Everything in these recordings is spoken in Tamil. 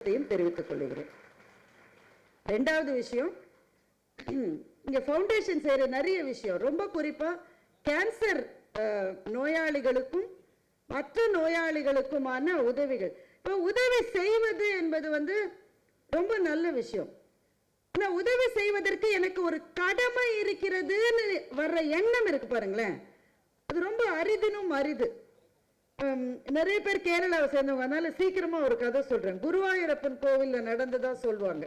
தெரிவித்துக் கொள்கிறேன். இரண்டாவது விஷயம், இங்க ஃபவுண்டேஷன் செய்யற நிறைய விஷயம், ரொம்ப குறிப்பா கேன்சர் நோயாளிகளுக்கும் மற்ற நோயாளிகளுக்குமான உதவிகள். இப்போ உதவி செய்வது என்பது ரொம்ப நல்ல விஷயம். ஆனா உதவி செய்வதற்கு எனக்கு ஒரு கடமை இருக்கிறதுன்னு வர்ற எண்ணம் இருக்கு பாருங்களேன், அது ரொம்ப அரிதினும் அரிது. நிறைய பேர் கேரளாவை சேர்ந்தவங்க, அதனால சீக்கிரமா ஒரு கதை சொல்றேன். குருவாயூரப்பன் கோவில்ல நடந்ததா சொல்லுவாங்க.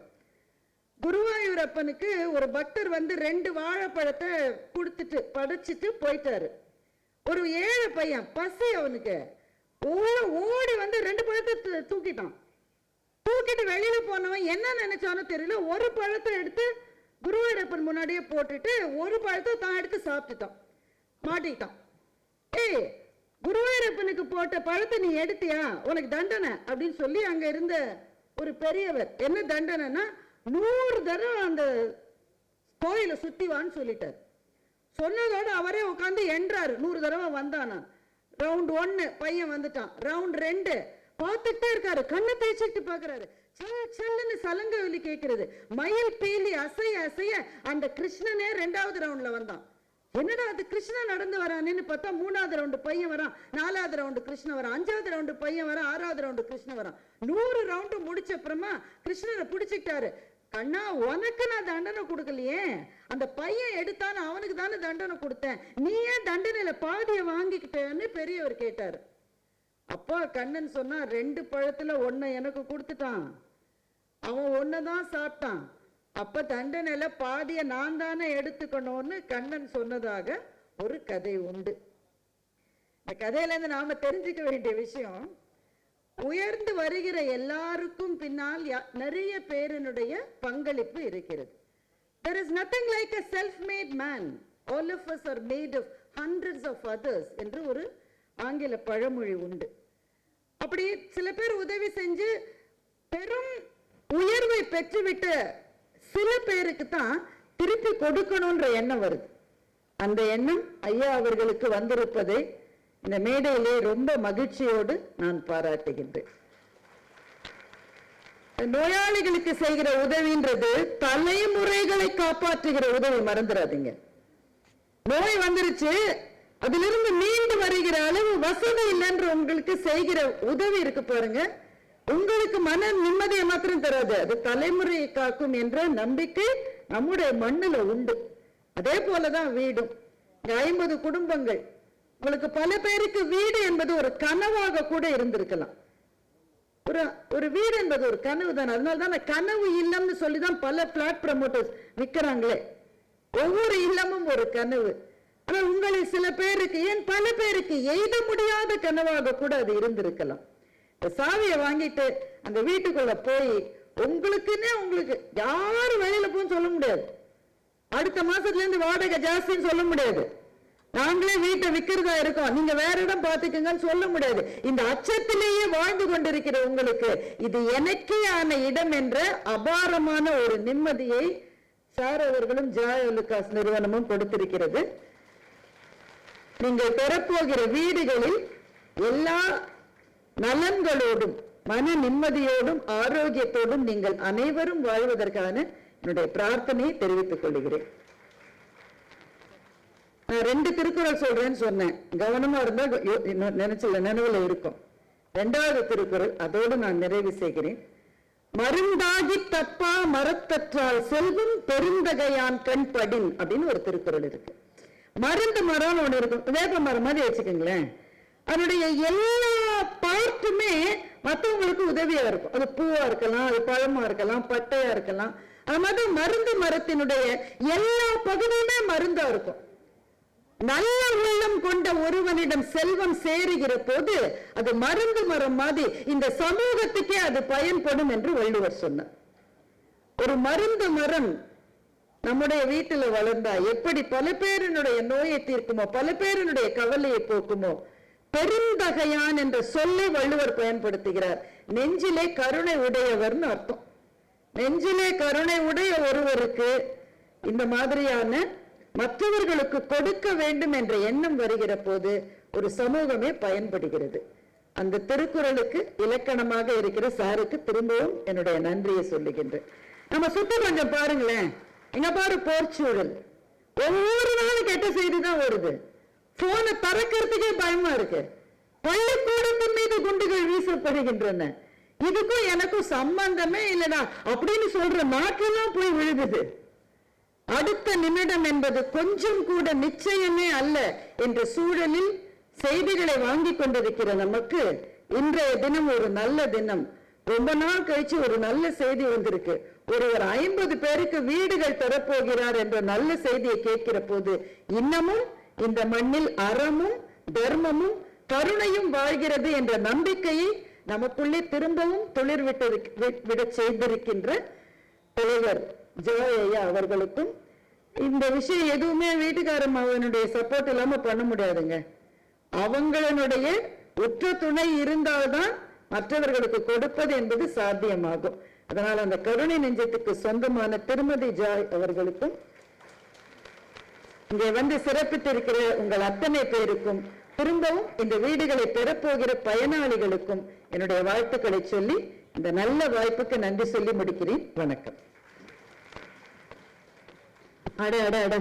குருவாயூரப்பனுக்கு ஒரு பக்தர் 2 வாழைப்பழத்தை கொடுத்துட்டு படைச்சிட்டு போயிட்டாரு. ஒரு ஏழை பையன், பசி அவனுக்கு, ஓடி 2 பழத்தை தூக்கிட்டான். தூக்கிட்டு வெளியில போனவன் என்ன நினைச்சானோ தெரியல, ஒரு பழத்தை எடுத்து குருவாயூரப்பன் முன்னாடியே போட்டுட்டு ஒரு பழத்தை தான் எடுத்து சாப்பிட்டுட்டான், மாட்டிக்கிட்டான். ஏய், குருவாயூரப்பனுக்கு போட்ட பழத்தை நீ எடுத்தியா, உனக்கு தண்டனை அப்படின்னு சொல்லி அங்க இருந்த ஒரு பெரியவர், என்ன தண்டனைன்னா 100 தடவை அந்த கோயிலை சுத்திவான்னு சொல்லிட்டார். சொன்னதோட அவரே உட்காந்து என்றாரு. 100 தடவை வந்தானா. ரவுண்ட் 1 பையன் வந்துட்டான். ரவுண்ட் 2 பார்த்துட்டே இருக்காரு, கண்ணை தேய்ச்சிட்டு பாக்குறாரு. சல்லுன்னு சலங்க ஒலி கேட்கிறது, மயில் பீலி அசைய அசைய அந்த கிருஷ்ணனே 2வது ரவுண்ட்ல வந்தான். என்னடா அது கிருஷ்ணன் நடந்து வரான்னு பார்த்தா 3வது ரவுண்டு பையன் வரான், 4வது ரவுண்டு கிருஷ்ணன் வரான், 5வது ரவுண்டு பையன் வரான், 6வது ரவுண்டு கிருஷ்ணன் வரான். 100 ரவுண்டு முடிச்ச அப்புறமா கிருஷ்ணனை பிடிச்சிட்டாரு. கண்ணா, உனக்கு நான் தண்டனை கொடுக்கலையே, அந்த பையன் எடுத்தான்னு அவனுக்கு தானே தண்டனை கொடுத்தேன், நீ ஏன் தண்டனையில பாதியை வாங்கிக்கிட்டேன்னு பெரியவர் கேட்டாரு. அப்பா கண்ணன் சொன்னா, 2 பழத்துல 1 எனக்கு கொடுத்துட்டான், அவன் 1 தான் சாப்பிட்டான், அப்ப தண்டனையில பாதிய நான் தானே எடுத்துக்கணும்னு கண்ணன் சொன்னதாக ஒரு கதை உண்டு. இந்த கதையில இருந்து நாம தெரிஞ்சுக்க வேண்டிய விஷயம், உயர்ந்து வருகிற எல்லாருக்கும் பின்னால் நிறைய பேரினுடைய பங்களிப்பு இருக்கிறது. There is nothing like a self-made man. All of us are made of hundreds of others என்று ஒரு ஆங்கில பழமொழி உண்டு. அப்படி சில பேர் உதவி செஞ்சு பெரும் உயர்வை பெற்றுவிட்ட சில பேருக்கு தான் திருப்பி கொடுக்கணும்ன்ற எண்ணம் வருது. அந்த எண்ணம் ஐயா அவர்களுக்கு வந்திருப்பதை இந்த மேடையிலே ரொம்ப மகிழ்ச்சியோடு நான் பாராட்டுகின்றேன். நோயாளிகளுக்கு செய்கிற உதவின்றது தலைமுறைகளை காப்பாற்றுகிற உதவி, மறந்துடாதீங்க. நோய் வந்துருச்சு, அதிலிருந்து மீண்டு வருகிற அளவு வசதி இல்லைன்ற உங்களுக்கு செய்கிற உதவி இருக்கு பாருங்க, உங்களுக்கு மன நிம்மதியை மாத்திரம் தராது, அது தலைமுறையை காக்கும் என்ற நம்பிக்கை நம்முடைய மண்ணுல உண்டு. அதே போலதான் வீடும். 50 குடும்பங்கள், உங்களுக்கு பல பேருக்கு வீடு என்பது ஒரு கனவாக கூட இருந்திருக்கலாம். ஒரு வீடு என்பது ஒரு கனவு தான். அதனாலதான் கனவு இல்லம்னு சொல்லிதான் பல பிளாட் ப்ரமோட்டர்ஸ் விற்கிறாங்களே. ஒவ்வொரு இல்லமும் ஒரு கனவு. ஆனா உங்களில் சில பேருக்கு, ஏன் பல பேருக்கு எய்த முடியாத கனவாக கூட அது இருந்திருக்கலாம். சாவியை வாங்கிட்டு அந்த வீட்டுக்குள்ள போய் உங்களுக்குன்னே உங்களுக்கு யாரும் வெளியில போன்னு சொல்ல முடியாது, அடுத்த மாசத்துல இருந்து வாடகை ஜாஸ்தின்னு சொல்ல முடியாது, நாங்களே வீட்டை விற்கிறதா இருக்கோம், நீங்க வேற இடம் பாத்துக்கங்கன்னு சொல்ல முடியாது. இந்த அச்சத்திலேயே வாழ்ந்து கொண்டிருக்கிற உங்களுக்கு இது எனக்கே ஆன இடம் என்ற அபாரமான ஒரு நிம்மதியை சார் அவர்களும் ஜாய் அலுகாஸ் நிறுவனமும் கொடுத்திருக்கிறது. நீங்கள் பெறப்போகிற வீடுகளில் எல்லா நலன்களோடும் மன நிம்மதியோடும் ஆரோக்கியத்தோடும் நீங்கள் அனைவரும் வாழ்வதற்கான என்னுடைய பிரார்த்தனையை தெரிவித்துக் கொள்கிறேன். நான் 2 திருக்குறள் சொல்றேன்னு சொன்னேன், கவனமா இருந்தா நினைவுல இருக்கும். 2வது திருக்குறள், அதோடு நான் நிறைவு செய்கிறேன். மருந்தாகி தப்பா மரத்தற்றால் செல்வம் பெருந்தகையான் கண் படின் அப்படின்னு ஒரு திருக்குறள் இருக்கு. மருந்து மரம்னு ஒண்ணு இருக்கும், வேப்ப மரம் மாதிரி வச்சுக்கோங்களேன், அதனுடைய எல்லா பார்ட்டுமே மற்றவங்களுக்கு உதவியா இருக்கும். அது பூவா இருக்கலாம், அது பழமா இருக்கலாம், பட்டையா இருக்கலாம். அது மாதிரி மருந்து மரத்தினுடைய எல்லா பகுதியுமே மருந்தா இருக்கும். நல்ல உள்ளம் கொண்ட ஒருவனிடம் செல்வம் சேருகிற போது அது மருந்து மரம் மாதிரி இந்த சமூகத்துக்கே அது பயன்படும் என்று வள்ளுவர் சொன்னார். ஒரு மருந்து மரம் நம்முடைய வீட்டில் வளர்ந்தா எப்படி பல பேரினுடைய நோயை தீர்க்குமோ, பல பேரினுடைய கவலையை போக்குமோ. பெருந்தகையான் என்ற சொல்லை வள்ளுவர் பயன்படுத்துகிறார். நெஞ்சிலே கருணை உடையவர்னு அர்த்தம். நெஞ்சிலே கருணை உடைய ஒருவருக்கு இந்த மாதிரியான மற்றவர்களுக்கு கொடுக்க வேண்டும் என்ற எண்ணம் வருகிற போது ஒரு சமூகமே பயன்படுகிறது. அந்த திருக்குறளுக்கு இலக்கணமாக இருக்கிற சாருக்கு திரும்பவும் என்னுடைய நன்றியை சொல்லுகின்றேன். நம்ம சுத்தி கொஞ்சம் பாருங்களேன், எங்க பாரு போர்ச்சூழல், ஒவ்வொரு நாளும் கெட்ட செய்தி தான் வருது. போனை திறக்கிறதுக்கே பயமா இருக்கு. பள்ளிக்கூடத்தின் மீது குண்டுகள் வீசப்படுகின்றன. இதுக்கும் எனக்கும் சம்பந்தமே இல்லடா அப்படின்னு சொல்ற நாட்டெல்லாம் போய் விழுகுது. அடுத்த நிமிடம் என்பது கொஞ்சம் கூட நிச்சயமே அல்ல என்ற சூழலில் செய்திகளை வாங்கி கொண்டிருக்கிற நமக்கு இன்றைய தினம் ஒரு நல்ல தினம். ரொம்ப நாள் கழிச்சு ஒரு நல்ல செய்தி வந்திருக்கு. ஒருவர் 50 பேருக்கு வீடுகள் தரப்போகிறார் என்ற நல்ல செய்தியை கேட்கிற போது இன்னமும் இந்த மண்ணில் அறமும் தர்மமும் கருணையும் வாழ்கிறது என்ற நம்பிக்கையை நமக்குள்ளே திரும்பவும் துளிர் விட செய்திருக்கின்ற தலைவர் ஜாய் ஐயா அவர்களுக்கும், இந்த விஷயம் எதுவுமே வீட்டுக்காரன் அவனுடைய சப்போர்ட் இல்லாம பண்ண முடியாதுங்க. அவங்களுடைய உற்ற துணை இருந்தால்தான் மற்றவர்களுக்கு கொடுப்பது என்பது சாத்தியமாகும். அதனால் அந்த கருணை நெஞ்சத்துக்கு சொந்தமான திருமதி ஜாய் அவர்களுக்கும், இங்கே வந்து சிறப்பித்திருக்கிற உங்கள் அத்தனை பேருக்கும், திரும்பவும் இந்த வீடுகளை பெறப்போகிற பயனாளிகளுக்கும் என்னுடைய வாழ்த்துக்களை சொல்லி இந்த நல்ல வாய்ப்புக்கு நன்றி சொல்லி முடிக்கிறேன். வணக்கம். அட அட அட